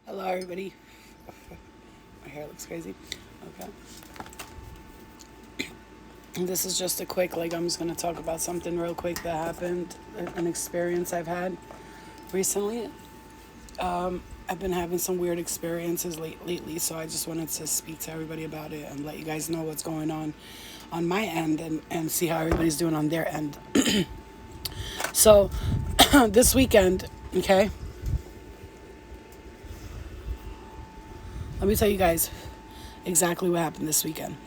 Hello, everybody. My hair looks crazy. Okay. This is just a quick, I'm just going to talk about something real quick that happened, an experience I've had recently. I've been having some weird experiences lately, so I just wanted to speak to everybody about it and let you guys know what's going on my end and see how everybody's doing on their end. So, this weekend, okay, let me tell you guys exactly what happened this weekend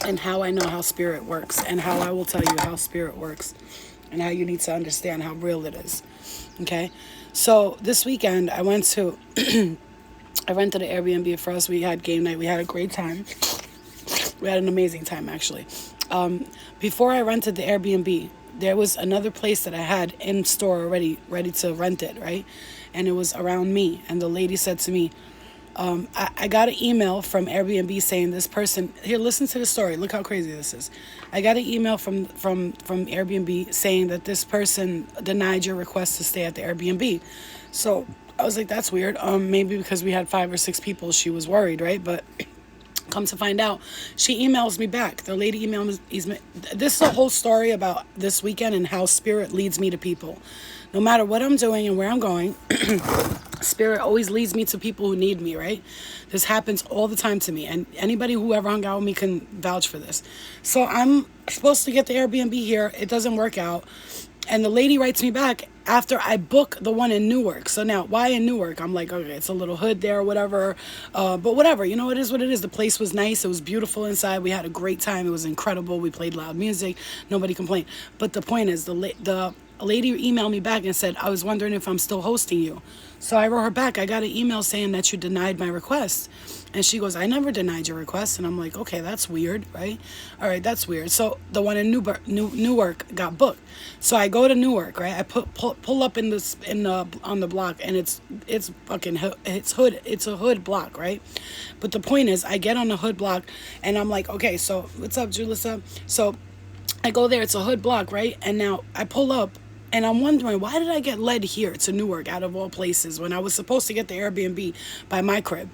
and how I know how spirit works and how I will tell you how spirit works and how you need to understand how real it is. Okay? So this weekend I went to I rented an Airbnb for us. We had game night. We had a great time. We had an amazing time actually. Before I rented the Airbnb, there was another place that I had in store already ready to rent it, right? And it was around me. And the lady said to me, I got an email from Airbnb saying this person here. Listen to the story. Look how crazy this is. I got an email from Airbnb saying that this person denied your request to stay at the Airbnb. So I was like, that's weird. Maybe because we had 5 or 6 people, she was worried, right? But come to find out, she emails me back. The lady emailed me. This is a whole story about this weekend and how spirit leads me to people. No matter what I'm doing and where I'm going, spirit always leads me to people who need me, right? This happens all the time to me. And anybody who ever hung out with me can vouch for this. So I'm supposed to get the Airbnb here. It doesn't work out. And the lady writes me back after I book the one in Newark. So now, why in Newark? I'm like, okay, it's a little hood there or whatever. But whatever, it is what it is. The place was nice. It was beautiful inside. We had a great time. It was incredible. We played loud music. Nobody complained. But the point is, the lady emailed me back and said, I was wondering if I'm still hosting you. So I wrote her back, I got an email saying that you denied my request. And she goes, I never denied your request. And I'm like, okay, that's weird, right? All right, that's weird. So the one in Newark got booked. So I go to Newark, right? I pull up on the block, and it's hood. It's a hood block, right? But the point is, I get on the hood block, and I'm like, okay, so what's up, Julissa? So I go there. It's a hood block, right? And now I pull up. And I'm wondering, why did I get led here to Newark out of all places when I was supposed to get the Airbnb by my crib?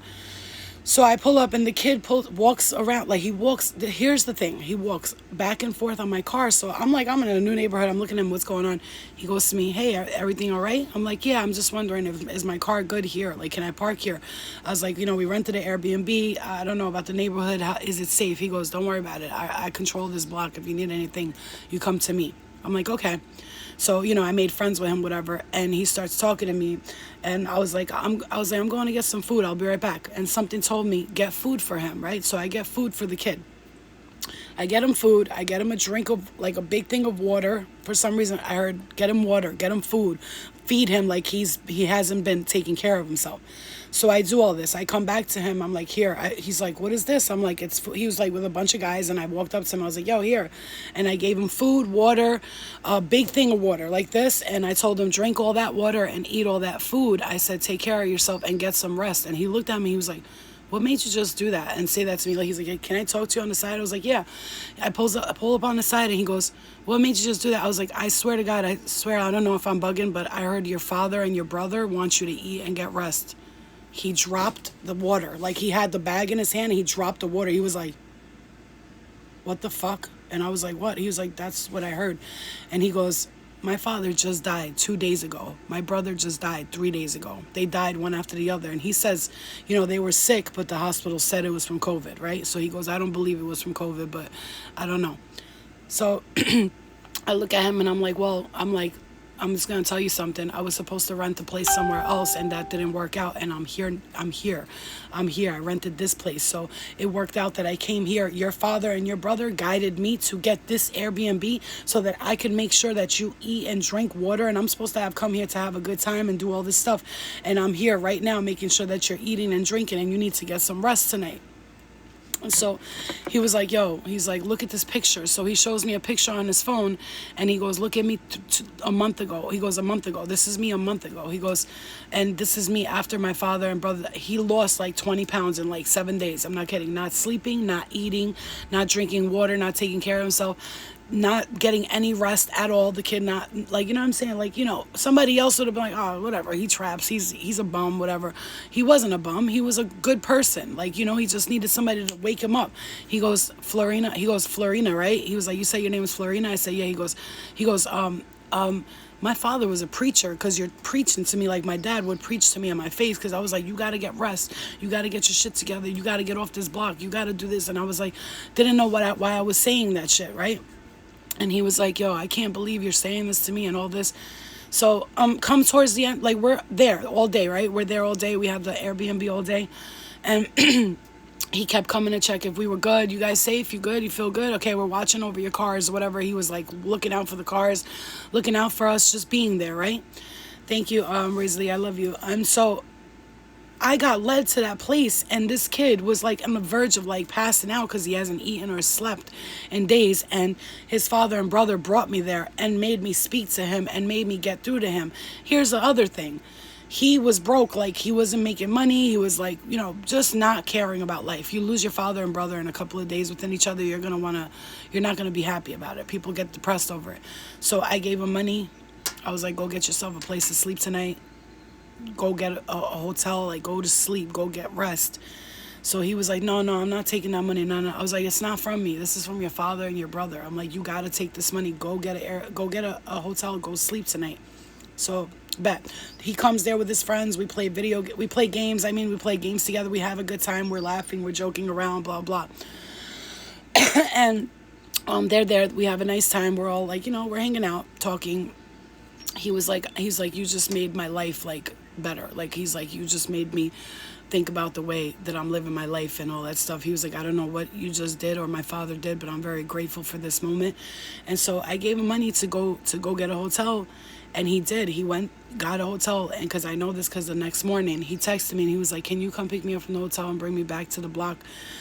So I pull up and the kid walks around, here's the thing. He walks back and forth on my car. So I'm in a new neighborhood. I'm looking at him, what's going on? He goes to me, hey, everything all right? I'm like, yeah, I'm just wondering, is my car good here? Can I park here? I was like, we rented an Airbnb. I don't know about the neighborhood. Is it safe? He goes, don't worry about it. I control this block. If you need anything, you come to me. I'm like, okay. So, I made friends with him, whatever, and he starts talking to me, and I was like, I'm going to get some food. I'll be right back. And something told me, get food for him, right? So I get food for the kid. I get him food. I get him a drink of, a big thing of water. For some reason, I heard, get him water, get him food, feed him like he hasn't been taking care of himself. So I do all this. I come back to him. I'm like, here. He's like, what is this? I'm like, it's. He was with a bunch of guys, and I walked up to him. I was like, yo, here. And I gave him food, water, a big thing of water like this. And I told him, drink all that water and eat all that food. I said, take care of yourself and get some rest. And he looked at me. He was like, what made you just do that and say that to me? He's like, hey, can I talk to you on the side? I was like, yeah. I pull up on the side, and he goes, what made you just do that? I was like, I swear to God, I don't know if I'm bugging, but I heard your father and your brother want you to eat and get rest. He dropped the water. He had the bag in his hand, and he dropped the water. He was like, what the fuck? And I was like, what? He was like, that's what I heard. And he goes, my father just died 2 days ago. My brother just died 3 days ago. They died one after the other. And he says, they were sick, but the hospital said it was from COVID, right? So he goes, I don't believe it was from COVID, but I don't know. So I look at him, and I'm like, I'm just going to tell you something. I was supposed to rent a place somewhere else, and that didn't work out. And I'm here. I rented this place. So it worked out that I came here. Your father and your brother guided me to get this Airbnb so that I could make sure that you eat and drink water. And I'm supposed to have come here to have a good time and do all this stuff. And I'm here right now making sure that you're eating and drinking, and you need to get some rest tonight. And so he was like, he's like, look at this picture. So he shows me a picture on his phone, and he goes, look at me a month ago. He goes, a month ago. This is me a month ago. He goes, and this is me after my father and brother. He lost 20 pounds in 7 days. I'm not kidding. Not sleeping, not eating, not drinking water, not taking care of himself. not getting any rest at all. The kid not, like, you know what I'm saying? Like, somebody else would have been like, oh, whatever, he traps, he's a bum, whatever. He wasn't a bum. He was a good person. Like, he just needed somebody to wake him up. He goes, Florina, right? He was like, you say your name is Florina? I said, yeah. He goes, my father was a preacher, because you're preaching to me like my dad would preach to me in my face, because I was like, you got to get rest. You got to get your shit together. You got to get off this block. You got to do this. And I was like, didn't know why I was saying that shit, right? And he was like, yo, I can't believe you're saying this to me and all this. So come towards the end, like, we're there all day, right? We're there all day. We have the Airbnb all day. And he kept coming to check if we were good. You guys safe? You good? You feel good? Okay, we're watching over your cars or whatever. He was like looking out for the cars, looking out for us, just being there, right? Thank you, Risley. I love you. And so I got led to that place, and this kid was like on the verge of like passing out because he hasn't eaten or slept in days. And his father and brother brought me there and made me speak to him and made me get through to him. Here's the other thing. He was broke, like he wasn't making money. He was like, just not caring about life. You lose your father and brother in a couple of days within each other, you're not gonna be happy about it. People get depressed over it. So I gave him money. I was like, go get yourself a place to sleep tonight. Go get a hotel, like go to sleep, go get rest. So he was like, no, I'm not taking that money. No. I was like, it's not from me. This is from your father and your brother. I'm like, you gotta take this money. Go get a hotel. Go sleep tonight. So bet he comes there with his friends. We play games. We play games together. We have a good time. We're laughing. We're joking around. Blah blah. And they're there. We have a nice time. We're all like, we're hanging out, talking. He's like, you just made my life like better. Like, he's like, you just made me think about the way that I'm living my life and all that stuff. He was like, I don't know what you just did or my father did, but I'm very grateful for this moment. And so I gave him money to go get a hotel, and he did. He went, got a hotel, and because I know this, because the next morning he texted me and he was like, can you come pick me up from the hotel and bring me back to the block?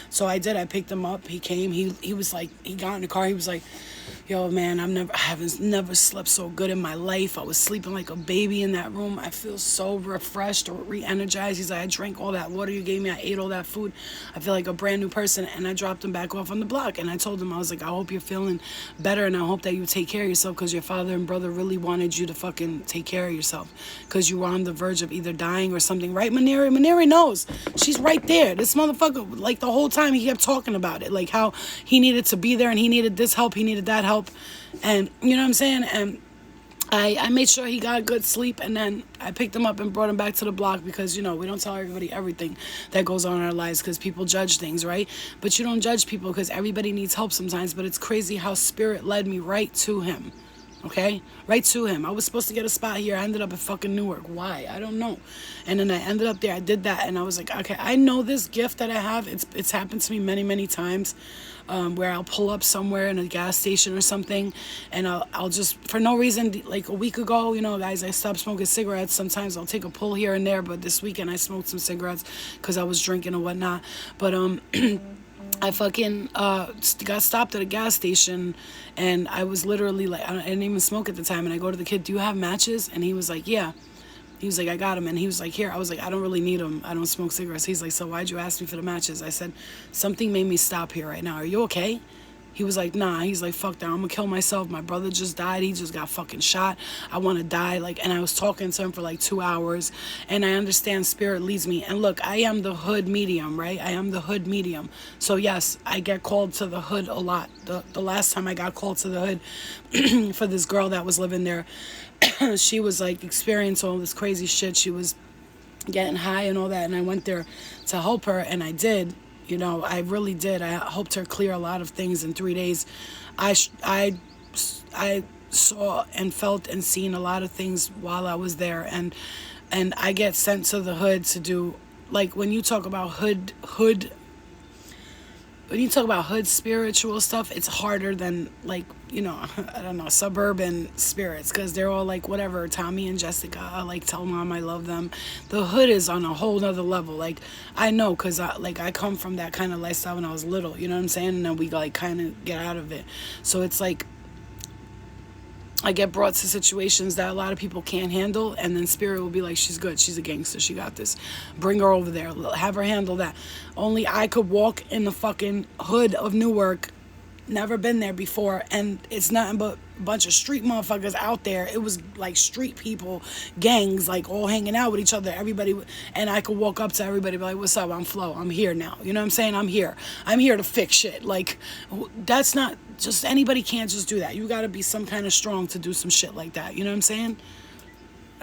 So I did. I picked him up. He came. He was like, he got in the car. He was like, yo, man, I haven't never slept so good in my life. I was sleeping like a baby in that room. I feel so refreshed or re-energized. He's like, I drank all that water you gave me. I ate all that food. I feel like a brand new person. And I dropped him back off on the block. And I told him, I was like, I hope you're feeling better, and I hope that you take care of yourself, because your father and brother really wanted you to fucking take care of yourself, because you were on the verge of either dying or something, right, Maneri? Maneri knows. She's right there. This motherfucker, like, the whole time he kept talking about it, like how he needed to be there and he needed this help, he needed that help. And you know what I'm saying? And I made sure he got good sleep, and then I picked him up and brought him back to the block, because we don't tell everybody everything that goes on in our lives, because people judge things, right? But you don't judge people, because everybody needs help sometimes. But it's crazy how spirit led me right to him. Okay, right to him. I was supposed to get a spot here. I ended up at fucking Newark. Why? I don't know. And then I ended up there. I did that, and I was like, okay, I know this gift that I have. It's happened to me many, many times, where I'll pull up somewhere in a gas station or something, and I'll just, for no reason, like a week ago, guys, I stopped smoking cigarettes. Sometimes I'll take a pull here and there, but this weekend I smoked some cigarettes because I was drinking and whatnot. But I fucking got stopped at a gas station, and I was literally like, I didn't even smoke at the time, and I go to the kid, do you have matches? And he was like, yeah. He was like, I got them. And he was like, here. I was like, I don't really need them. I don't smoke cigarettes. He's like, so why'd you ask me for the matches? I said, something made me stop here right now. Are you okay? He was like, nah. He's like, fuck that. I'm gonna kill myself. My brother just died. He just got fucking shot. I want to die. Like, and I was talking to him for like 2 hours, and I understand spirit leads me. And look, I am the hood medium, right? I am the hood medium. So yes, I get called to the hood a lot. The last time I got called to the hood for this girl that was living there, she was like experiencing all this crazy shit. She was getting high and all that, and I went there to help her, and I did. I really did. I helped her clear a lot of things in 3 days. I saw and felt and seen a lot of things while I was there, and I get sent to the hood to do, like, when you talk about hood spiritual stuff, it's harder than, like, I don't know, suburban spirits, because they're all like, whatever, Tommy and Jessica, like, tell mom I love them. The hood is on a whole nother level. Like, I know, because I come from that kind of lifestyle when I was little, you know what I'm saying? And then we like kind of get out of it. So it's like, I get brought to situations that a lot of people can't handle, and then spirit will be like, she's good, she's a gangster, she got this, bring her over there, have her handle that. Only I could walk in the fucking hood of Newark never been there before, and it's nothing but a bunch of street motherfuckers out there. It was like street people, gangs, like all hanging out with each other. Everybody, and I could walk up to everybody, be like, "What's up? I'm Flo. I'm here now." You know what I'm saying? I'm here. I'm here to fix shit. Like, that's not just anybody can't just do that. You got to be some kind of strong to do some shit like that. You know what I'm saying?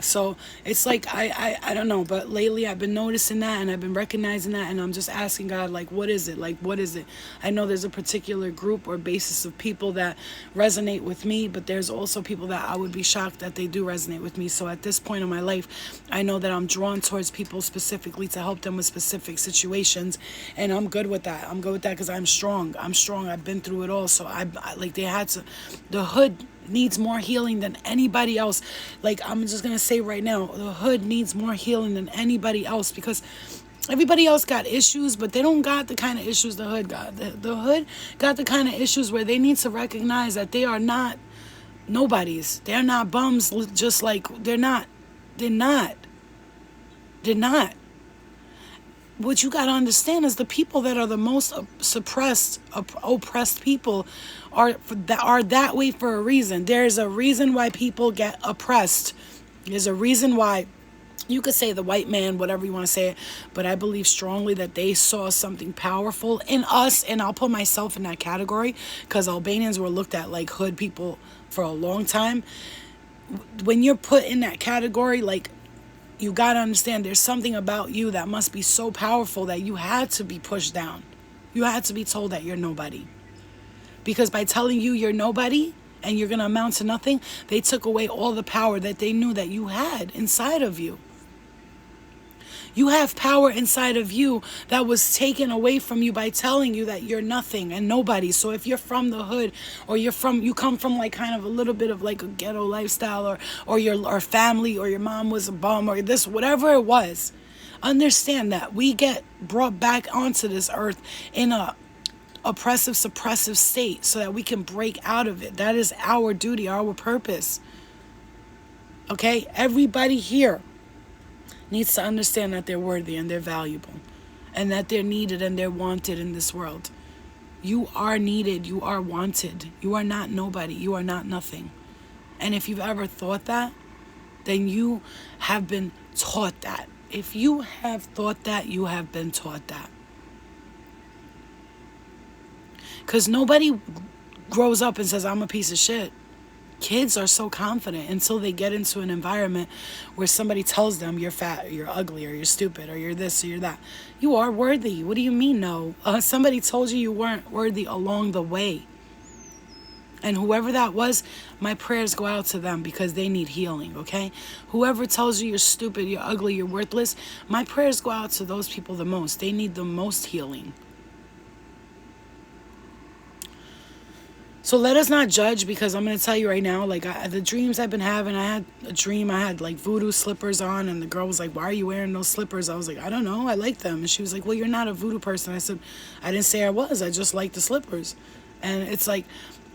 So it's like I don't know, but lately I've been noticing that, and I've been recognizing that, and I'm just asking God, like, what is it? Like, what is it? I know there's a particular group or basis of people that resonate with me, but there's also people that I would be shocked that they do resonate with me. So at this point in my life, I know that I'm drawn towards people specifically to help them with specific situations, and I'm good with that. I'm good with that because I'm strong. I've been through it all. So I like, they had to, the hood needs more healing than anybody else. Like, I'm just gonna say right now, the hood needs more healing than anybody else, because everybody else got issues, but they don't got the kind of issues the hood got. The hood got the kind of issues where they need to recognize that they are not nobodies. They're not bums, just like they're not. What you got to understand is the people that are the most suppressed, oppressed people are that way for a reason. There's a reason why people get oppressed. There's a reason why. You could say the white man, whatever you want to say it, but I believe strongly that they saw something powerful in us, and I'll put myself in that category, because Albanians were looked at like hood people for a long time. When you're put in that category, like, you got to understand there's something about you that must be so powerful that you had to be pushed down. You had to be told that you're nobody. Because by telling you you're nobody and you're going to amount to nothing, they took away all the power that they knew that you had inside of you. You have power inside of you that was taken away from you by telling you that you're nothing and nobody. So if you're from the hood, or you come from like kind of a little bit of like a ghetto lifestyle, or your family, or your mom was a bum, or this, whatever it was, understand that we get brought back onto this earth in a oppressive, suppressive state so that we can break out of it. That is our duty, our purpose. Okay? Everybody here needs to understand that they're worthy and they're valuable, and that they're needed and they're wanted in this world. You are needed. You are wanted. You are not nobody. You are not nothing. And if you've ever thought that, then you have been taught that. If you have thought that, you have been taught that. Because nobody grows up and says, I'm a piece of shit. Kids are so confident until they get into an environment where somebody tells them you're fat, or you're ugly, or you're stupid, or you're this, or you're that. You are worthy. What do you mean no? Somebody told you weren't worthy along the way. And whoever that was, my prayers go out to them, because they need healing, okay? Whoever tells you you're stupid, you're ugly, you're worthless, my prayers go out to those people the most. They need the most healing. So let us not judge, because I'm going to tell you right now, like, the dreams I've been having, I had a dream, I had like voodoo slippers on, and the girl was like, why are you wearing those slippers? I was like, I don't know, I like them. And she was like, well, you're not a voodoo person. I said, I didn't say I was, I just like the slippers. And it's like,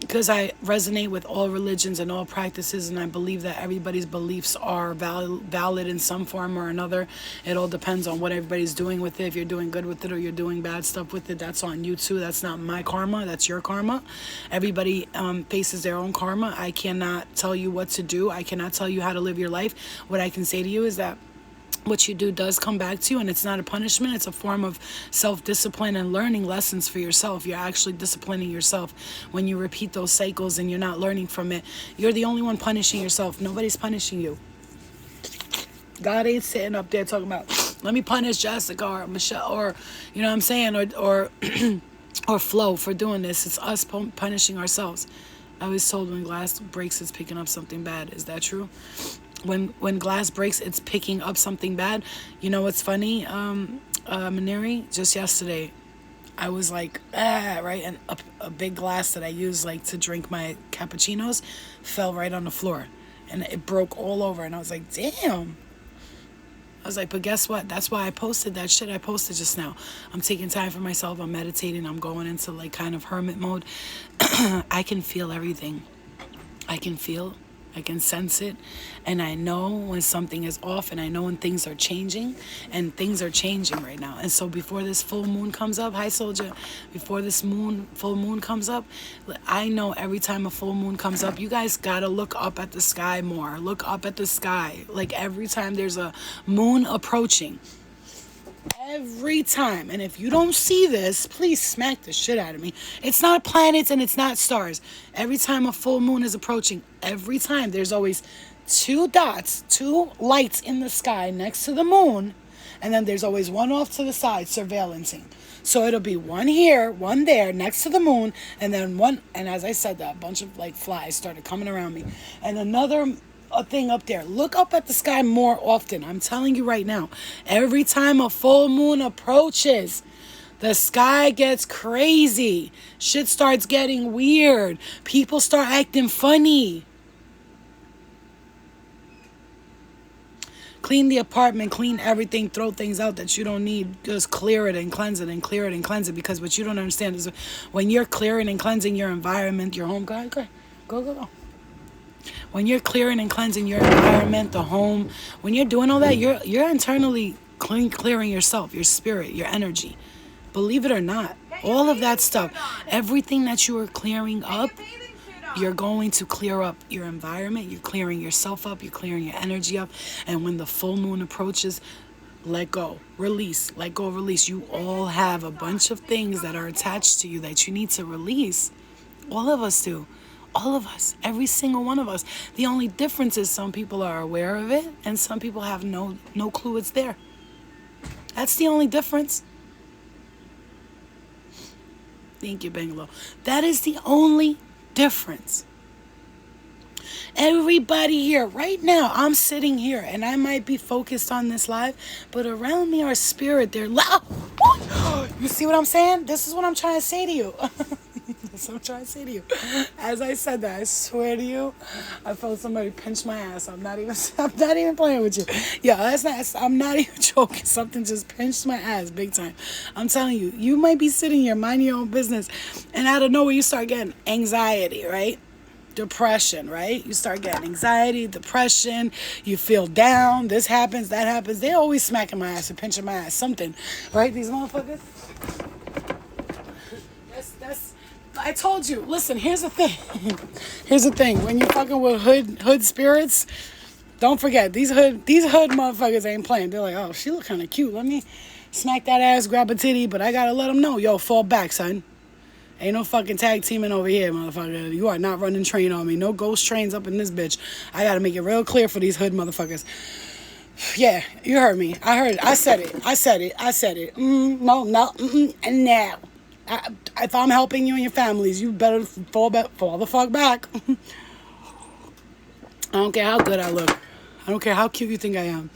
because I resonate with all religions and all practices, and I believe that everybody's beliefs are valid in some form or another. It all depends on what everybody's doing with it. If you're doing good with it or you're doing bad stuff with it, that's on you too. That's not my karma. That's your karma. Everybody faces their own karma. I cannot tell you what to do. I cannot tell you how to live your life. What I can say to you is that what you do does come back to you, and it's not a punishment. It's a form of self-discipline and learning lessons for yourself. You're actually disciplining yourself when you repeat those cycles and you're not learning from it. You're the only one punishing yourself. Nobody's punishing you. God ain't sitting up there talking about, let me punish Jessica or Michelle, or, you know what I'm saying, or or Flo for doing this. It's us punishing ourselves. I was told when glass breaks, it's picking up something bad. Is that true? When glass breaks, it's picking up something bad. You know what's funny, Maneri? Just yesterday, I was like, right? And a big glass that I use like to drink my cappuccinos fell right on the floor. And it broke all over. And I was like, damn. I was like, but guess what? That's why I posted that shit I posted just now. I'm taking time for myself. I'm meditating. I'm going into like kind of hermit mode. I can feel everything. I can feel I can sense it, and I know when something is off, and I know when things are changing, and things are changing right now. And so before this full moon comes up, hi soldier, before this full moon comes up, I know every time a full moon comes up, you guys gotta look up at the sky more. Look up at the sky. Like every time there's a moon approaching, every time. And if you don't see this, please smack the shit out of me. It's not planets and it's not stars. Every time a full moon is approaching, every time there's always two dots, two lights in the sky next to the moon, and then there's always one off to the side surveillancing. So it'll be one here, one there next to the moon, and then one, and as I said that, a bunch of like flies started coming around me, and another a thing up there. Look up at the sky more often. I'm telling you right now, every time a full moon approaches, the sky gets crazy. Shit starts getting weird. People start acting funny. Clean the apartment, clean everything, throw things out that you don't need. Just clear it and cleanse it and clear it and cleanse it. Because what you don't understand is when you're clearing and cleansing your environment, your home, go. When you're clearing and cleansing your environment, the home, when you're doing all that, you're internally clearing yourself, your spirit, your energy. Believe it or not, all of that stuff, everything that you are clearing up, you're going to clear up your environment. You're clearing yourself up. You're clearing your energy up. And when the full moon approaches, let go, release, let go, release. You all have a bunch of things that are attached to you that you need to release. All of us do. All of us, every single one of us. The only difference is some people are aware of it and some people have no clue it's there. That's the only difference. Thank you, Bangalore. That is the only difference. Everybody here, right now, I'm sitting here and I might be focused on this live, but around me are spirit. They're loud. You see what I'm saying? This is what I'm trying to say to you. That's what I'm trying to say to you. As I said that, I swear to you, I felt somebody pinch my ass. I'm not even playing with you. Yeah, I'm not even joking. Something just pinched my ass big time. I'm telling you, you might be sitting here minding your own business, and out of nowhere you start getting anxiety, right? Depression, right? You start getting anxiety, depression, you feel down, this happens, that happens. They're always smacking my ass and pinching my ass, something, right? These motherfuckers. That's I told you. Listen, here's the thing. Here's the thing. When you're fucking with hood spirits, don't forget, these hood motherfuckers ain't playing. They're like, oh, she look kind of cute. Let me smack that ass, grab a titty, but I gotta let them know, yo, fall back, son. Ain't no fucking tag teaming over here, motherfucker. You are not running train on me. No ghost trains up in this bitch. I gotta make it real clear for these hood motherfuckers. Yeah, you heard me. I said it. No. And now. If I'm helping you and your families, you better fall the fuck back. I don't care how good I look. I don't care how cute you think I am.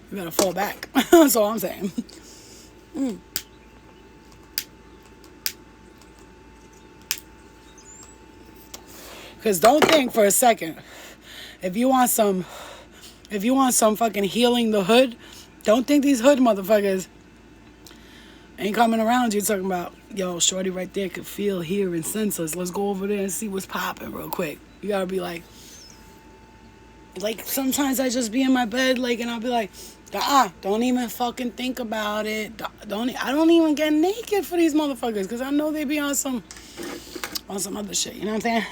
You better fall back. That's all I'm saying. Because don't think for a second, if you want some fucking healing the hood, don't think these hood motherfuckers ain't coming around you talking about, yo, shorty right there could feel, hear, and sense us. Let's go over there and see what's popping real quick. You gotta be like sometimes I just be in my bed, and I'll be like, don't even fucking think about it. I don't even get naked for these motherfuckers, because I know they be on some other shit, you know what I'm saying?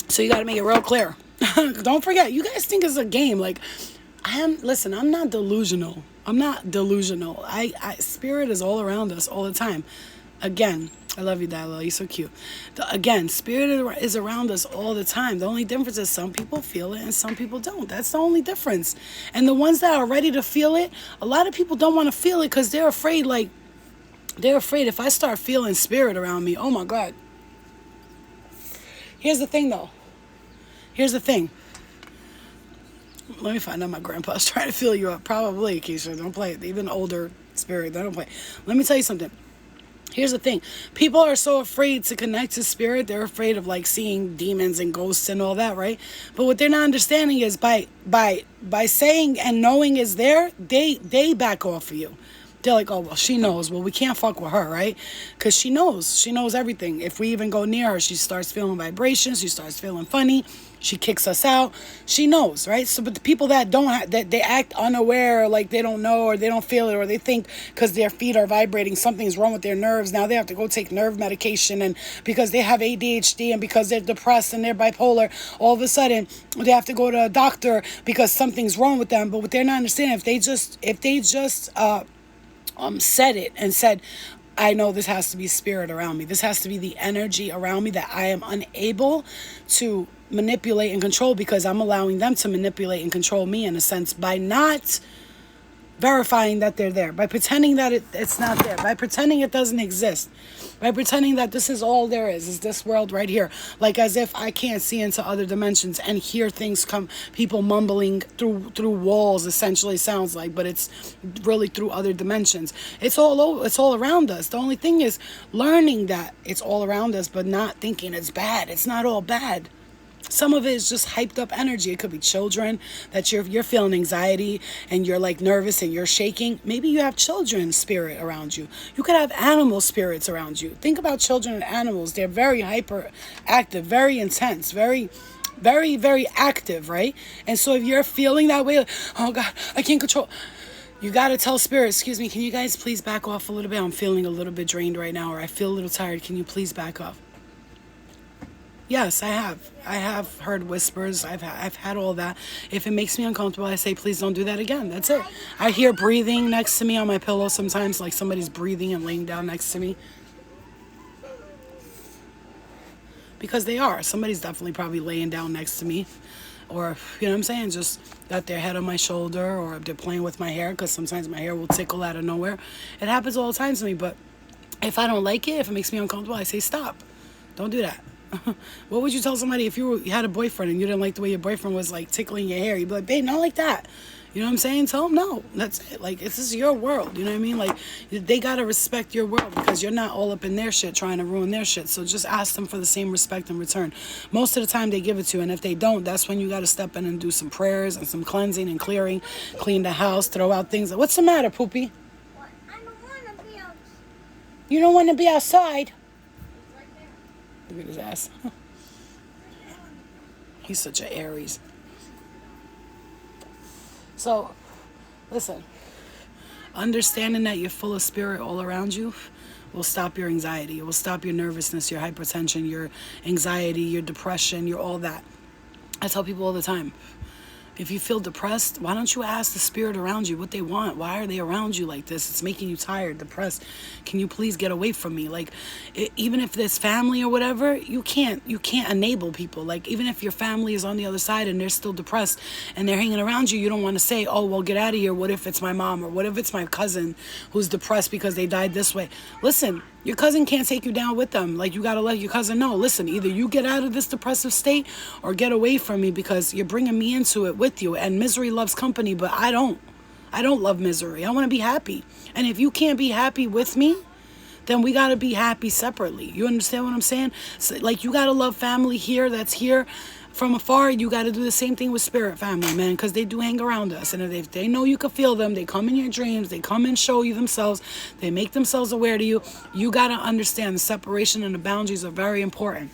So you gotta make it real clear. Don't forget, you guys think it's a game. Listen, I'm not delusional. Spirit is all around us all the time. Again, I love you, Dilo. You're so cute. Again, spirit is around us all the time. The only difference is some people feel it and some people don't. That's the only difference. And the ones that are ready to feel it, a lot of people don't want to feel it because they're afraid, if I start feeling spirit around me, oh my God. Here's the thing, though. Let me find out my grandpa's trying to fill you up. Probably, Keisha. Don't play it. Even older spirit, they don't play. Let me tell you something. Here's the thing. People are so afraid to connect to spirit. They're afraid of seeing demons and ghosts and all that, right? But what they're not understanding is by saying and knowing is there, they back off of you. They're like, oh, well, she knows. Well, we can't fuck with her, right? Because she knows everything. If we even go near her, she starts feeling vibrations, she starts feeling funny, she kicks us out. She knows, right? So, but the people that don't, that they act unaware, like they don't know, or they don't feel it, or they think because their feet are vibrating, something's wrong with their nerves. Now they have to go take nerve medication, and because they have ADHD and because they're depressed and they're bipolar, all of a sudden they have to go to a doctor because something's wrong with them. But what they're not understanding, if they just said it and said, I know this has to be spirit around me. This has to be the energy around me that I am unable to manipulate and control, because I'm allowing them to manipulate and control me in a sense by not verifying that they're there, by pretending that it's not there, by pretending it doesn't exist, by pretending that this is all there is this world right here, like as if I can't see into other dimensions and hear things come, people mumbling through walls, essentially sounds like, but it's really through other dimensions. It's all around us. The only thing is learning that it's all around us, but not thinking it's bad. It's not all bad. Some of it is just hyped up energy. It could be children that you're feeling anxiety and you're like nervous and you're shaking. Maybe you have children spirit around you. You could have animal spirits around you. Think about children and animals. They're very hyper active, very intense, very, very, very active, right? And so if you're feeling that way, like, oh God, I can't control. You got to tell spirit, excuse me, can you guys please back off a little bit? I'm feeling a little bit drained right now, or I feel a little tired. Can you please back off? Yes, I have. I have heard whispers. I've had all that. If it makes me uncomfortable, I say, please don't do that again. That's it. I hear breathing next to me on my pillow sometimes, like somebody's breathing and laying down next to me. Because they are. Somebody's definitely probably laying down next to me. Or, you know what I'm saying, just got their head on my shoulder, or they're playing with my hair, because sometimes my hair will tickle out of nowhere. It happens all the time to me, but if I don't like it, if it makes me uncomfortable, I say, stop. Don't do that. What would you tell somebody if you had a boyfriend and you didn't like the way your boyfriend was like tickling your hair? You'd be like, babe, not like that. You know what I'm saying? Tell them no. That's it. Like, this is your world. You know what I mean? Like, they got to respect your world, because you're not all up in their shit trying to ruin their shit. So just ask them for the same respect in return. Most of the time they give it to you. And if they don't, that's when you got to step in and do some prayers and some cleansing and clearing, clean the house, throw out things. What's the matter, Poopy? I don't want to be outside. You don't want to be outside? Look at his ass. He's such an Aries. So, listen. Understanding that you're full of spirit all around you will stop your anxiety. It will stop your nervousness, your hypertension, your anxiety, your depression, your all that. I tell people all the time, if you feel depressed, why don't you ask the spirit around you what they want? Why are they around you like this? It's making you tired, depressed. Can you please get away from me? Like, even if there's family or whatever, you can't enable people. Like, even if your family is on the other side and they're still depressed and they're hanging around you, you don't want to say, oh, well, get out of here. What if it's my mom? Or what if it's my cousin who's depressed because they died this way? Listen, your cousin can't take you down with them. Like, you got to let your cousin know, listen, either you get out of this depressive state or get away from me, because you're bringing me into it with you. And misery loves company, but I don't love misery. I want to be happy. And if you can't be happy with me, then we got to be happy separately. You understand what I'm saying? So, like, you got to love family here that's here. From afar, you got to do the same thing with spirit family, man, because they do hang around us. And if they know you can feel them, they come in your dreams, they come and show you themselves, they make themselves aware to you. You got to understand the separation and the boundaries are very important.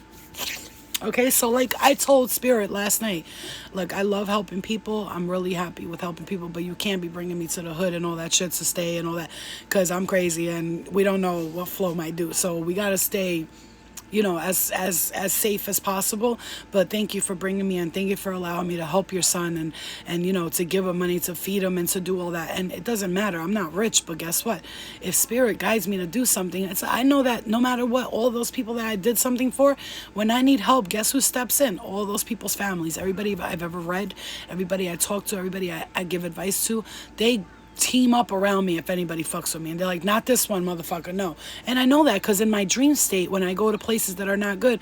Okay, so like I told Spirit last night, look, I love helping people. I'm really happy with helping people, but you can't be bringing me to the hood and all that shit to stay and all that, because I'm crazy and we don't know what flow might do. So we got to stay, you know, as safe as possible. But thank you for bringing me in. Thank you for allowing me to help your son and you know, to give him money to feed him and to do all that. And it doesn't matter. I'm not rich, but guess what? If Spirit guides me to do something, I know that no matter what, all those people that I did something for, when I need help, guess who steps in? All those people's families. Everybody I've ever read, everybody I talk to, everybody I give advice to, they team up around me if anybody fucks with me. And they're like, not this one, motherfucker, no. And I know that because in my dream state, when I go to places that are not good,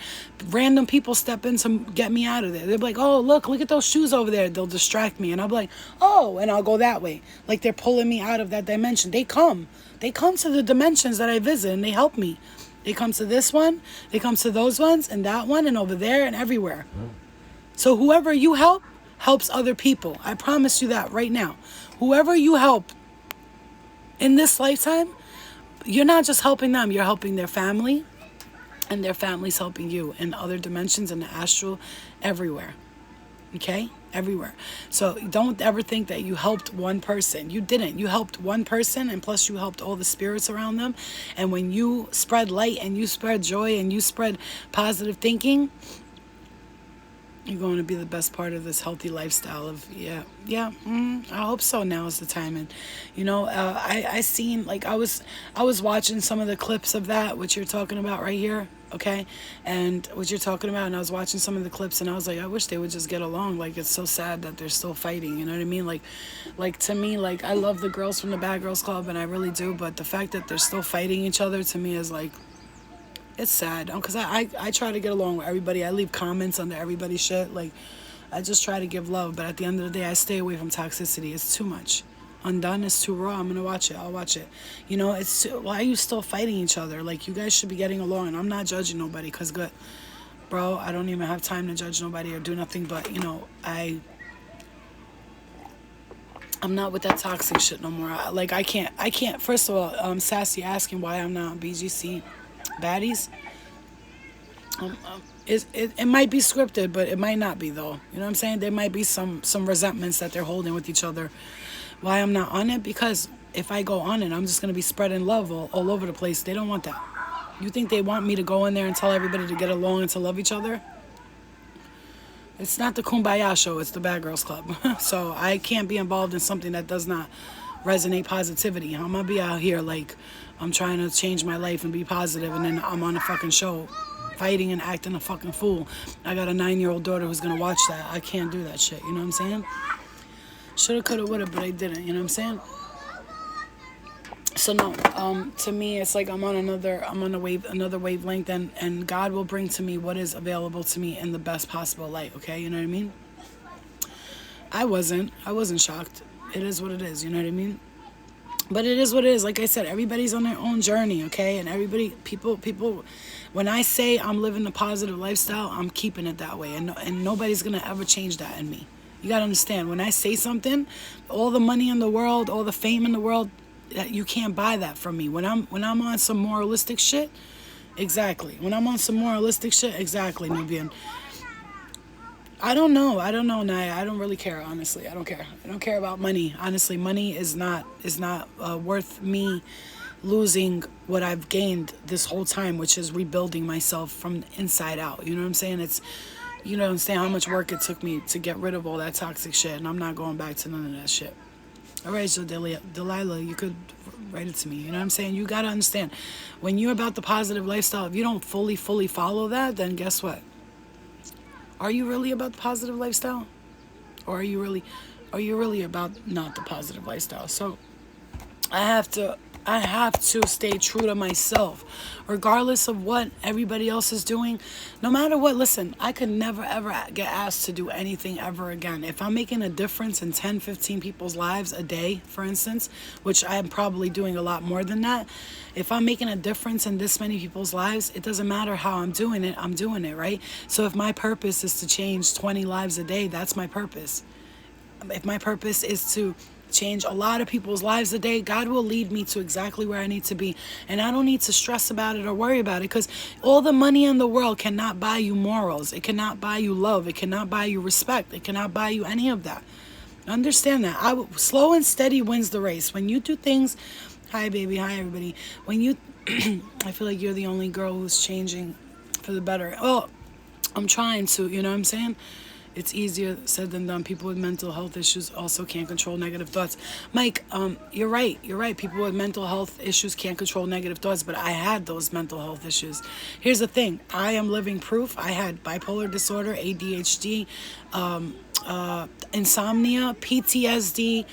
random people step in to get me out of there. They're like, oh, look at those shoes over there. They'll distract me. And I'll be like, oh, and I'll go that way. Like they're pulling me out of that dimension. They come to the dimensions that I visit and they help me. They come to this one, they come to those ones and that one and over there and everywhere. So whoever you help helps other people. I promise you that right now. Whoever you help in this lifetime, you're not just helping them, you're helping their family, and their family's helping you in other dimensions, in the astral, everywhere. Okay? Everywhere. So don't ever think that you helped one person. You didn't. You helped one person, and plus you helped all the spirits around them. And when you spread light and you spread joy and you spread positive thinking, you're going to be the best part of this healthy lifestyle of, I hope so. Now is the time. And, I seen, like, I was watching some of the clips of that, which you're talking about right here. Okay. And what you're talking about. And I was watching some of the clips and I was like, I wish they would just get along. Like, it's so sad that they're still fighting. You know what I mean? Like to me, like, I love the girls from the Bad Girls Club, and I really do. But the fact that they're still fighting each other, to me, is like, it's sad, because I try to get along with everybody. I leave comments under everybody's shit. Like, I just try to give love. But at the end of the day, I stay away from toxicity. It's too much. Undone is too raw. I'm going to watch it. I'll watch it. Why are you still fighting each other? Like, you guys should be getting along. And I'm not judging nobody, because, good, bro, I don't even have time to judge nobody or do nothing. But, I'm not with that toxic shit no more. I can't. First of all, Sassy asking why I'm not on BGC baddies. It might be scripted, but it might not be, though. You know what I'm saying? There might be some resentments that they're holding with each other. Why I'm not on it? Because if I go on it, I'm just going to be spreading love all over the place. They don't want that. You think they want me to go in there and tell everybody to get along and to love each other? It's not the Kumbaya show. It's the Bad Girls Club. So I can't be involved in something that does not resonate positivity. I'm going to be out here like I'm trying to change my life and be positive, and then I'm on a fucking show fighting and acting a fucking fool. I got a 9-year-old daughter who's going to watch that. I can't do that shit. You know what I'm saying? Shoulda, coulda, woulda, but I didn't. You know what I'm saying? So no, to me, it's like I'm on another wavelength, and God will bring to me what is available to me in the best possible light. Okay, you know what I mean? I wasn't shocked. It is what it is. You know what I mean? But it is what it is. Like I said, everybody's on their own journey. Okay, and people. When I say I'm living the positive lifestyle, I'm keeping it that way, and nobody's gonna ever change that in me. You gotta understand. When I say something, all the money in the world, all the fame in the world, you can't buy that from me. When I'm on some moralistic shit, exactly. When I'm on some moralistic shit, exactly, Nubian. I don't know, Naya. I don't really care, honestly. I don't care. I don't care about money. Honestly, money is not worth me losing what I've gained this whole time, which is rebuilding myself from the inside out. You know what I'm saying? You don't understand how much work it took me to get rid of all that toxic shit, and I'm not going back to none of that shit. All right, so Delilah, you could write it to me. You know what I'm saying? You got to understand, when you're about the positive lifestyle, if you don't fully follow that, then guess what? Are you really about the positive lifestyle? Or are you really about not the positive lifestyle? So I have to stay true to myself, regardless of what everybody else is doing. No matter what, listen, I could never, ever get asked to do anything ever again. If I'm making a difference in 10, 15 people's lives a day, for instance, which I'm probably doing a lot more than that, if I'm making a difference in this many people's lives, it doesn't matter how I'm doing it, right? So if my purpose is to change 20 lives a day, that's my purpose. If my purpose is to change a lot of people's lives a day, God will lead me to exactly where I need to be. And I don't need to stress about it or worry about it, because all the money in the world cannot buy you morals. It cannot buy you love. It cannot buy you respect. It cannot buy you any of that. Understand that. Slow and steady wins the race. When you do things... Hi, baby. Hi, everybody. When you... I feel like you're the only girl who's changing for the better. Well, I'm trying to, you know what I'm saying? It's easier said than done. People with mental health issues also can't control negative thoughts. Mike, you're right. People with mental health issues can't control negative thoughts, but I had those mental health issues. Here's the thing. I am living proof. I had bipolar disorder, ADHD, insomnia, PTSD,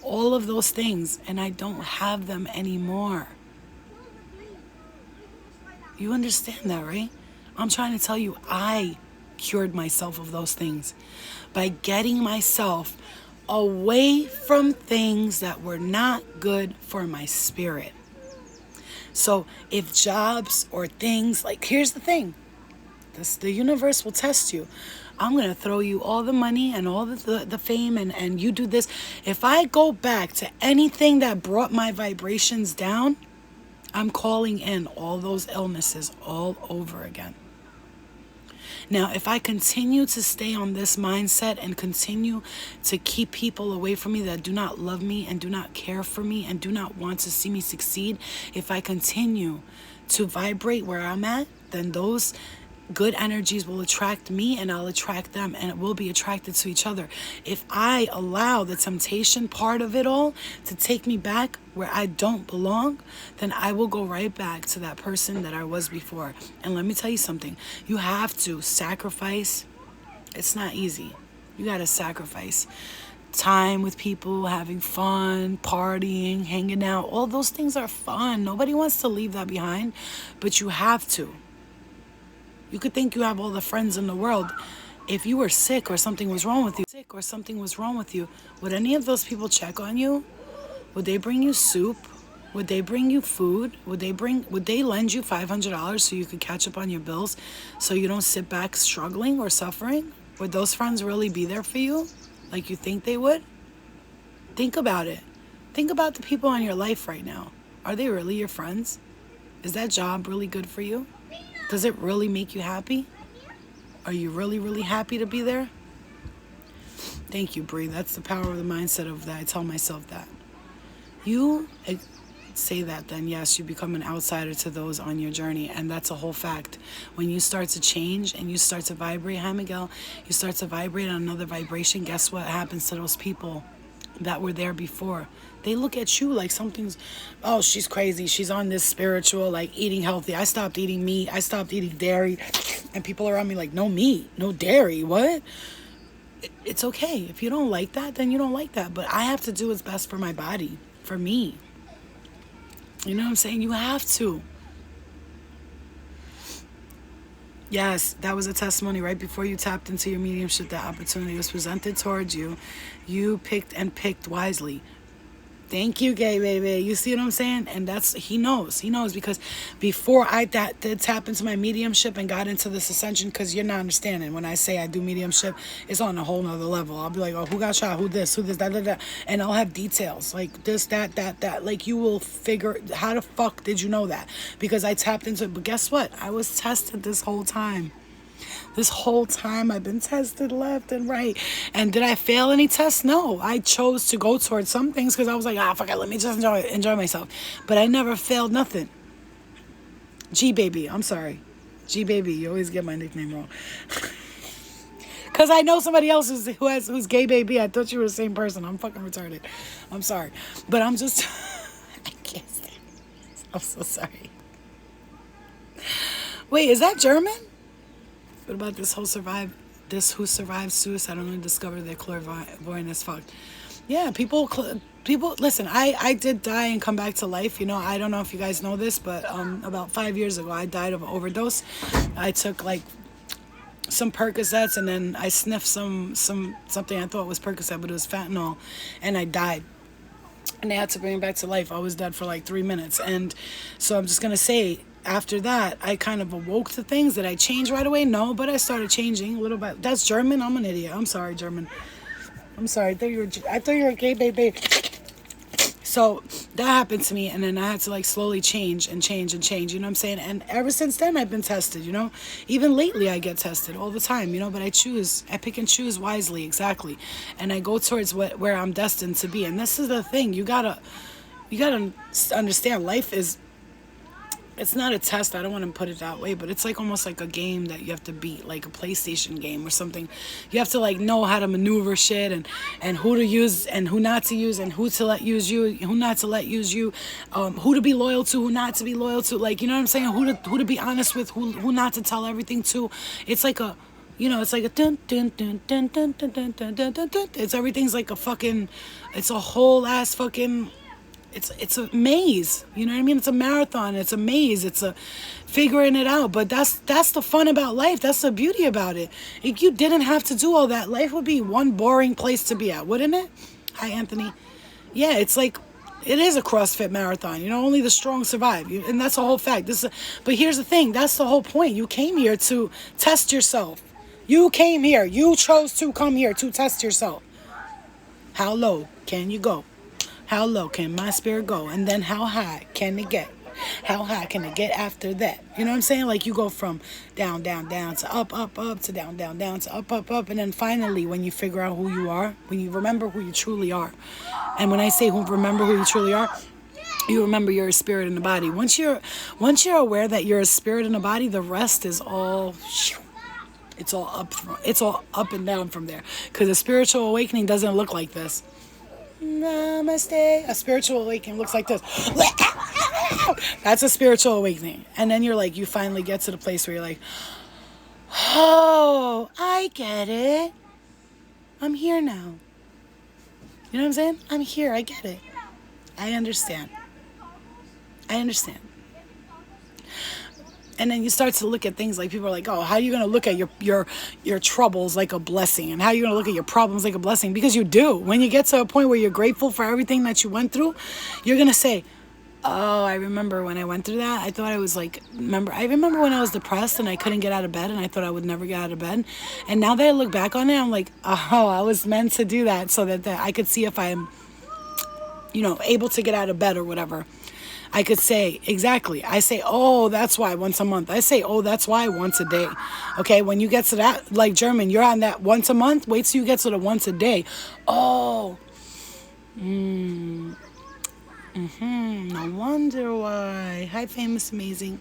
all of those things, and I don't have them anymore. You understand that, right? I'm trying to tell you, I cured myself of those things by getting myself away from things that were not good for my spirit. So if jobs or things, like, here's the thing, the universe will test you. I'm going to throw you all the money and all the fame and you do this. If I go back to anything that brought my vibrations down, I'm calling in all those illnesses all over again. Now, if I continue to stay on this mindset and continue to keep people away from me that do not love me and do not care for me and do not want to see me succeed, if I continue to vibrate where I'm at, then those good energies will attract me and I'll attract them, and it will be attracted to each other. If I allow the temptation part of it all to take me back where I don't belong, then I will go right back to that person that I was before. And let me tell you something, you have to sacrifice. It's not easy. You got to sacrifice time with people, having fun, partying, hanging out. All those things are fun. Nobody wants to leave that behind, but you have to. You could think you have all the friends in the world. If you were sick or something was wrong with you, would any of those people check on you? Would they bring you soup? Would they bring you food? Would they lend you $500 so you could catch up on your bills so you don't sit back struggling or suffering? Would those friends really be there for you like you think they would? Think about it. Think about the people in your life right now. Are they really your friends? Is that job really good for you? Does it really make you happy? Are you really, really happy to be there? Thank you, Bree. That's the power of the mindset of that. I tell myself that. You say that, then yes, you become an outsider to those on your journey. And that's a whole fact. When you start to change and you start to vibrate, hi Miguel, you start to vibrate on another vibration, guess what happens to those people that were there before? They look at you like something's, oh, she's crazy. She's on this spiritual, like eating healthy. I stopped eating meat. I stopped eating dairy. And people around me like, no meat, no dairy. What? It's okay. If you don't like that, then you don't like that. But I have to do what's best for my body, for me. You know what I'm saying? You have to. Yes, that was a testimony right before you tapped into your mediumship. That opportunity was presented towards you. You picked wisely. Thank you, gay baby. You see what I'm saying? And that's, he knows because before I did tap into my mediumship and got into this ascension, because you're not understanding. When I say I do mediumship, it's on a whole nother level. I'll be like, oh, who got shot? Who that. And I'll have details like this, that. Like you will figure, how the fuck did you know that? Because I tapped into it. But guess what? I was tested this whole time. This whole time I've been tested left and right. And did I fail any tests? No. I chose to go towards some things because I was like, fuck it, let me just enjoy myself. But I never failed nothing. G-Baby, I'm sorry. G-Baby, you always get my nickname wrong. Because I know somebody else who's gay baby. I thought you were the same person. I'm fucking retarded. I'm sorry. But I'm just, I can't stand it. I'm so sorry. Wait, is that German? What about this who survived suicide only discovered their clairvoyant as fuck? Yeah, people, listen, I did die and come back to life. You know, I don't know if you guys know this, but about 5 years ago, I died of an overdose. I took like some Percocets and then I sniffed something I thought was Percocet, but it was fentanyl, and I died. And they had to bring me back to life. I was dead for like 3 minutes. And so I'm just going to say, after that, I kind of awoke to things. Did I change right away? No, but I started changing a little bit. That's German? I'm an idiot. I'm sorry, German. I'm sorry. I thought you were a gay baby. So that happened to me, and then I had to like slowly change, you know what I'm saying? And ever since then, I've been tested, you know? Even lately, I get tested all the time, you know? But I pick and choose wisely, exactly. And I go towards where I'm destined to be. And this is the thing. You gotta understand, life is, it's not a test. I don't want to put it that way, but it's like almost like a game that you have to beat, like a PlayStation game or something. You have to like know how to maneuver shit and who to use and who not to use and who to let use you, who not to let use you, who to be loyal to, who not to be loyal to. Like, you know what I'm saying? Who to be honest with, who not to tell everything to. It's like a, you know, it's like a dun dun dun dun dun dun dun dun dun dun dun. It's everything's like a fucking, it's a whole ass fucking. It's a maze, you know what I mean? It's a marathon, it's a maze, it's a figuring it out. But that's the fun about life. That's the beauty about it. If you didn't have to do all that, life would be one boring place to be at, wouldn't it? Hi, Anthony. Yeah, it's like, it is a CrossFit marathon. You know, only the strong survive. And that's a whole fact. But here's the thing. That's the whole point. You came here to test yourself. You came here. You chose to come here to test yourself. How low can you go? How low can my spirit go? And then how high can it get? How high can it get after that? You know what I'm saying? Like you go from down, down, down to up, up, up to down, down, down to up, up, up. And then finally, when you figure out who you are, when you remember who you truly are. And when I say remember who you truly are, you remember you're a spirit in the body. Once you're aware that you're a spirit in the body, the rest is all... It's all up and down from there. Because a spiritual awakening doesn't look like this. Namaste. A spiritual awakening looks like this. That's a spiritual awakening. And then you're like, you finally get to the place where you're like, oh, I get it. I'm here now. You know what I'm saying? I'm here. I get it. I understand. And then you start to look at things like people are like, oh, how are you going to look at your troubles like a blessing? And how are you going to look at your problems like a blessing? Because you do. When you get to a point where you're grateful for everything that you went through, you're going to say, oh, I remember when I went through that. I thought I was like, I remember when I was depressed and I couldn't get out of bed and I thought I would never get out of bed. And now that I look back on it, I'm like, oh, I was meant to do that so that I could see if I'm, able to get out of bed or whatever. I could say, exactly. I say, oh, that's why once a month. I say, oh, that's why once a day. Okay, when you get to that, like German, you're on that once a month. Wait till you get to the once a day. Oh. No wonder why. Hi, famous, amazing.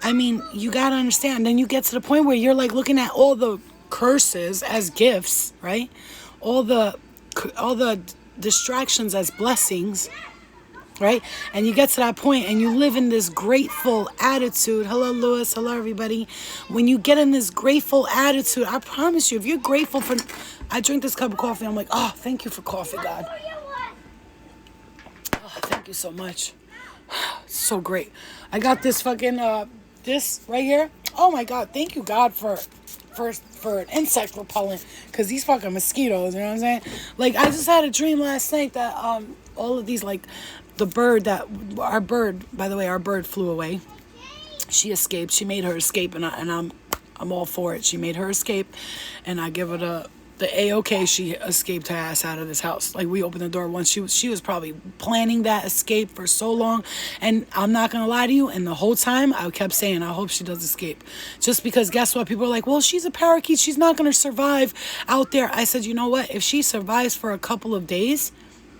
I mean, you got to understand. Then you get to the point where you're like looking at all the curses as gifts, right? All the distractions as blessings. Right? And you get to that point and you live in this grateful attitude. Hello, Lewis. Hello, everybody. When you get in this grateful attitude, I promise you, if you're grateful for... I drink this cup of coffee. I'm like, oh, thank you for coffee, God. Oh, thank you so much. So great. I got this fucking, this right here. Oh, my God. Thank you, God, for an insect repellent. Because these fucking mosquitoes, you know what I'm saying? Like, I just had a dream last night that all of these, like... The bird our bird flew away. She escaped. She made her escape, and I'm all for it. She made her escape, and I give her the A-OK. She escaped her ass out of this house. Like, we opened the door once. She was probably planning that escape for so long, and I'm not gonna lie to you. And the whole time I kept saying, I hope she does escape, just because guess what? People are like, well, she's a parakeet. She's not gonna survive out there. I said, you know what? If she survives for a couple of days,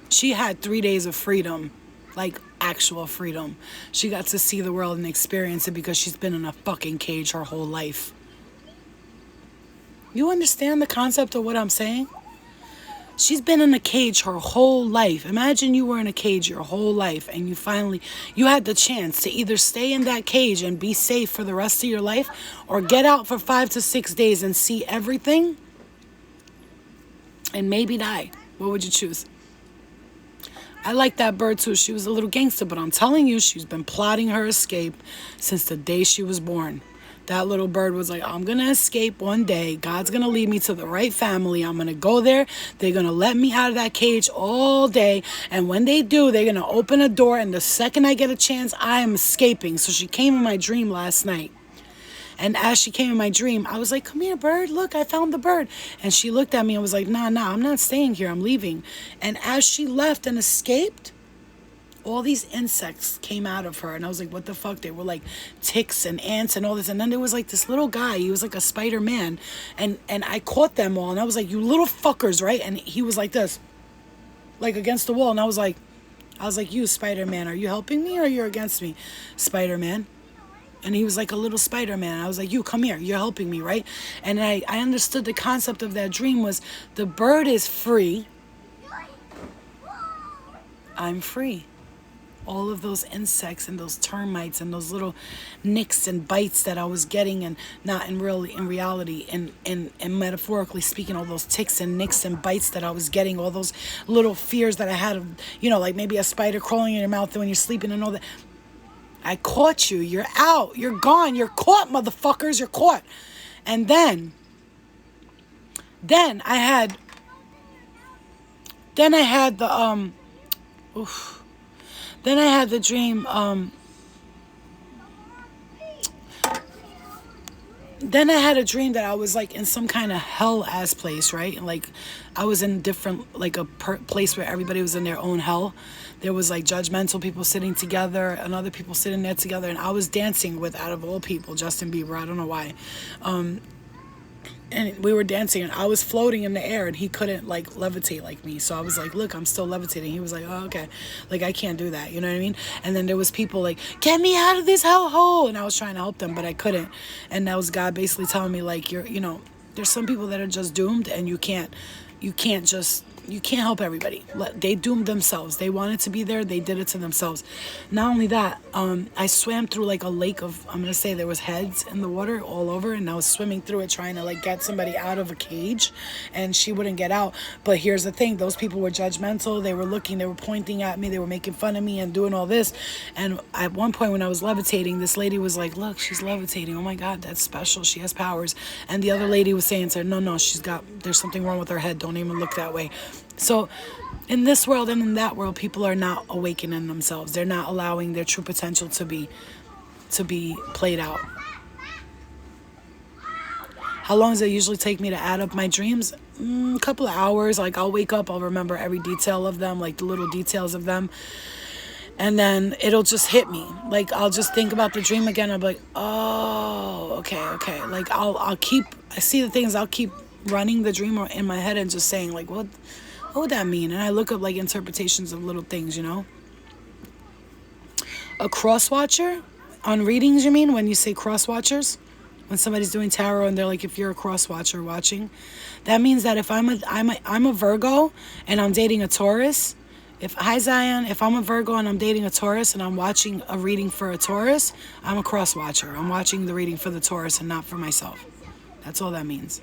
she had 3 days of freedom. Like, actual freedom. She got to see the world and experience it because she's been in a fucking cage her whole life. You understand the concept of what I'm saying? She's been in a cage her whole life. Imagine you were in a cage your whole life and you had the chance to either stay in that cage and be safe for the rest of your life or get out for 5 to 6 days and see everything and maybe die. What would you choose? I like that bird too. She was a little gangster, but I'm telling you, she's been plotting her escape since the day she was born. That little bird was like, I'm going to escape one day. God's going to lead me to the right family. I'm going to go there. They're going to let me out of that cage all day. And when they do, they're going to open a door. And the second I get a chance, I am escaping. So she came in my dream last night. And as she came in my dream, I was like, come here, bird. Look, I found the bird. And she looked at me and was like, nah, I'm not staying here. I'm leaving. And as she left and escaped, all these insects came out of her. And I was like, what the fuck? They were like ticks and ants and all this. And then there was like this little guy. He was like a Spider-Man. And I caught them all. And I was like, you little fuckers, right? And he was like this, like against the wall. And I was like, you, Spider-Man, are you helping me or you're against me, Spider-Man? And he was like a little Spider-Man. I was like, you, come here. You're helping me, right? And I understood the concept of that dream was the bird is free. I'm free. All of those insects and those termites and those little nicks and bites that I was getting, and not in reality, and metaphorically speaking, all those ticks and nicks and bites that I was getting, all those little fears that I had of, like maybe a spider crawling in your mouth when you're sleeping and all that. I caught you. You're out. You're gone. You're caught, motherfuckers. You're caught. And then I had the dream, Then I had a dream that I was like in some kind of hell ass place, right? Like I was in different, like a place where everybody was in their own hell. There was like judgmental people sitting together and other people sitting there together. And I was dancing with, out of all people, Justin Bieber. I don't know why. And we were dancing and I was floating in the air and he couldn't like levitate like me. So I was like, look, I'm still levitating. He was like, oh, okay. Like, I can't do that. You know what I mean? And then there was people like, get me out of this hellhole. And I was trying to help them, but I couldn't. And that was God basically telling me like, there's some people that are just doomed and you can't help everybody. They doomed themselves. They wanted to be there. They did it to themselves. Not only that, I swam through like a lake of, I'm going to say there was heads in the water all over. And I was swimming through it trying to like get somebody out of a cage. And she wouldn't get out. But here's the thing. Those people were judgmental. They were looking. They were pointing at me. They were making fun of me and doing all this. And at one point when I was levitating, this lady was like, look, she's levitating. Oh my God, that's special. She has powers. And the other lady was saying to her, no, there's something wrong with her head. Don't even look that way. So in this world and in that world, people are not awakening themselves. They're not allowing their true potential to be played out. How long does it usually take me to add up my dreams? A couple of hours. Like I'll wake up, I'll remember every detail of them, like the little details of them. And then it'll just hit me. Like I'll just think about the dream again. I'll be like, oh, okay. Like I see the things, I'll keep running the dream in my head and just saying like, what would that mean? And I look up like interpretations of little things, A cross watcher on readings, you mean, when you say cross watchers? When somebody's doing tarot and they're like, if you're a cross watcher watching, that means that if I'm a Virgo and I'm dating a Taurus, hi Zion, if I'm a Virgo and I'm dating a Taurus and I'm watching a reading for a Taurus, I'm a cross watcher. I'm watching the reading for the Taurus and not for myself. That's all that means.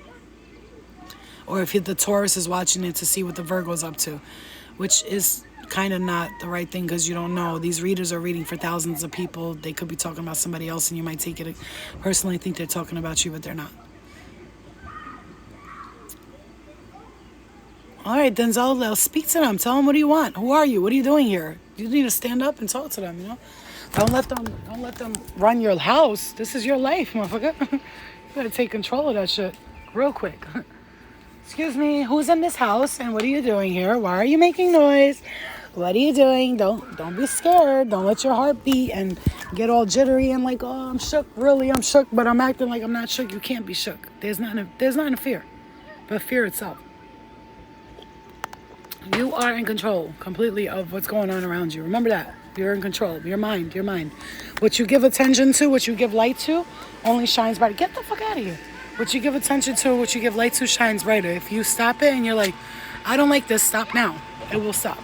Or if the Taurus is watching it to see what the Virgo's up to, which is kind of not the right thing because you don't know. These readers are reading for thousands of people. They could be talking about somebody else and you might take it personally, think they're talking about you, but they're not. All right, Denzel, speak to them. Tell them, what do you want? Who are you? What are you doing here? You need to stand up and talk to them, Don't let them run your house. This is your life, motherfucker. You gotta take control of that shit real quick. Excuse me, who's in this house and what are you doing here? Why are you making noise? What are you doing? Don't be scared. Don't let your heart beat and get all jittery and like, oh, I'm shook. Really, I'm shook, but I'm acting like I'm not shook. You can't be shook. There's nothing to fear, but fear itself. You are in control completely of what's going on around you. Remember that. You're in control. Your mind. What you give attention to, what you give light to, only shines brighter. Get the fuck out of here. What you give attention to, what you give light to, shines brighter. If you stop it and you're like, I don't like this, stop now. It will stop.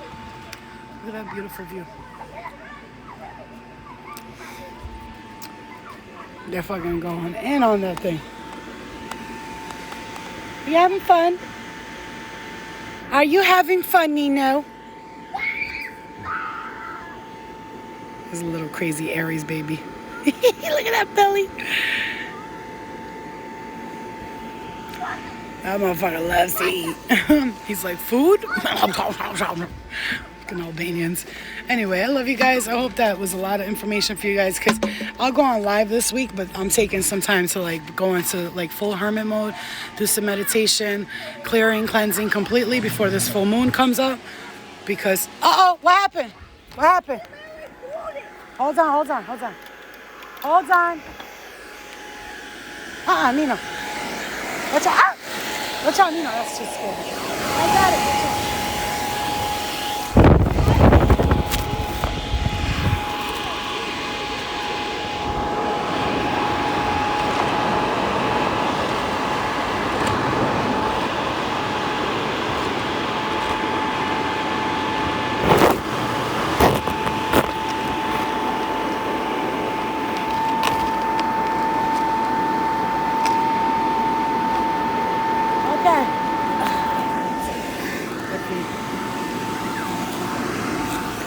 Look at that beautiful view. They're fucking going in on that thing. You having fun? Are you having fun, Nino? There's a little crazy Aries baby. Look at that belly. That motherfucker loves to eat. He's like, food? Fucking Albanians. Anyway, I love you guys. I hope that was a lot of information for you guys because I'll go on live this week, but I'm taking some time to like go into like full hermit mode, do some meditation, clearing, cleansing completely before this full moon comes up because, what happened? What happened? Hold on. Nino. Watch out, Nino. That's too scary. I got it.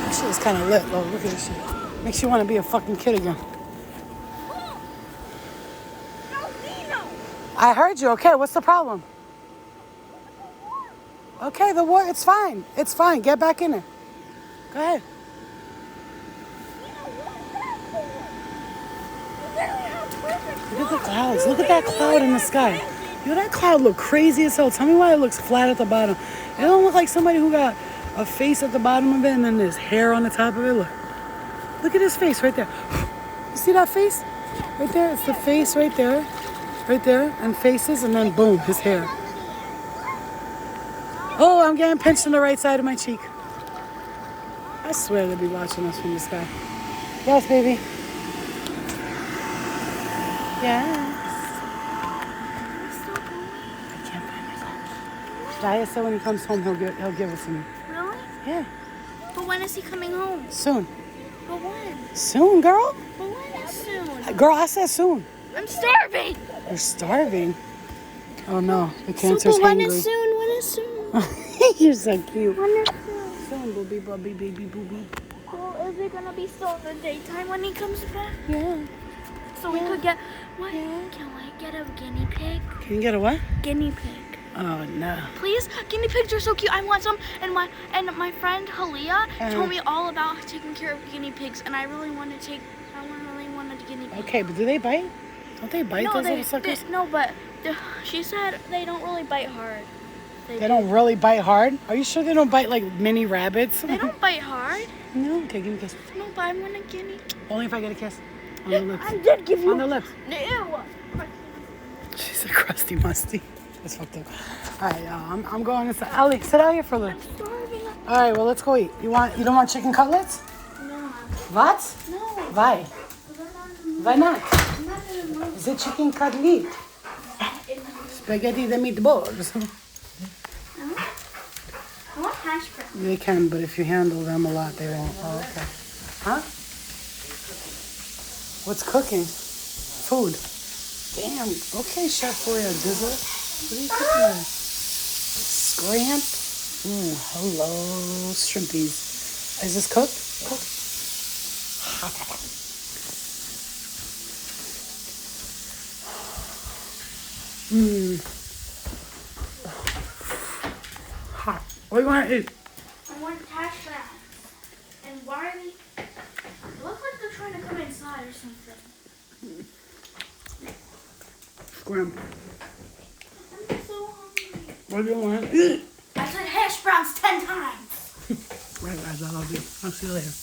Watch out. It's kind of lit, though. Look at this shit. Makes you want to be a fucking kid again. I heard you. Okay, what's the problem? Okay, the war. It's fine. It's fine. Get back in it. Go ahead. at the clouds. Look at that cloud in the sky. Yo, that cloud look crazy as hell. Tell me why it looks flat at the bottom. It don't look like somebody who got a face at the bottom of it and then there's hair on the top of it. Look at his face right there. You see that face? Right there? It's the face right there. Right there. And faces and then boom, his hair. Oh, I'm getting pinched on the right side of my cheek. I swear they'll be watching us from the sky. Yes, baby. Yes. I can't find my phone. Jaya said when he comes home, he'll give it to me. Really? Yeah. But when is he coming home? Soon. But when? Soon, girl. But when is soon? Girl, I said soon. I'm starving. You're starving. Oh no, the So, cancer's but when hungry. is soon? When is soon? You're so cute. When is soon? Soon, booby, bubby, baby, booby. Well, is it gonna be still in the daytime when he comes back? Yeah. So we could get what? Yeah. Can I get a guinea pig? Can you get a what? Guinea pig. Oh no. Please, guinea pigs are so cute. I want some, and my friend Halia told me all about taking care of guinea pigs, and I really want to take. I really wanted a guinea pig. Okay, but do they bite? Don't they bite those little suckers? She said they don't really bite hard. They don't really bite hard? Are you sure they don't bite like mini rabbits? They don't bite hard. No? Okay, give me a kiss. No, but I want a guinea. Only if I get a kiss. On the lips. I did give you On the lips. Ew. She's a crusty musty. That's fucked up. Alright, y'all. I'm going inside. Ellie, sit out here for a little. I'm starving. Alright, well, let's go eat. You don't want chicken cutlets? No. What? No. Why? Why not? I'm not in the mood. It's a chicken cutlet. Spaghetti the meatballs. No? I want hash browns. They can, but if you handle them a lot, they won't. Oh, okay. Huh? What's cooking? Food. Damn. Okay, Chef Boy Dizzle. What are you cooking there? Scramp. Hello, shrimpies. Is this cooked? Hot. What do you want to eat? I want hash browns. And why are they? It looks like they're trying to come inside or something. Scramp. I'm so hungry. What do you want to eat? I said hash browns 10 times. Right, guys, I love you. I'll see you later.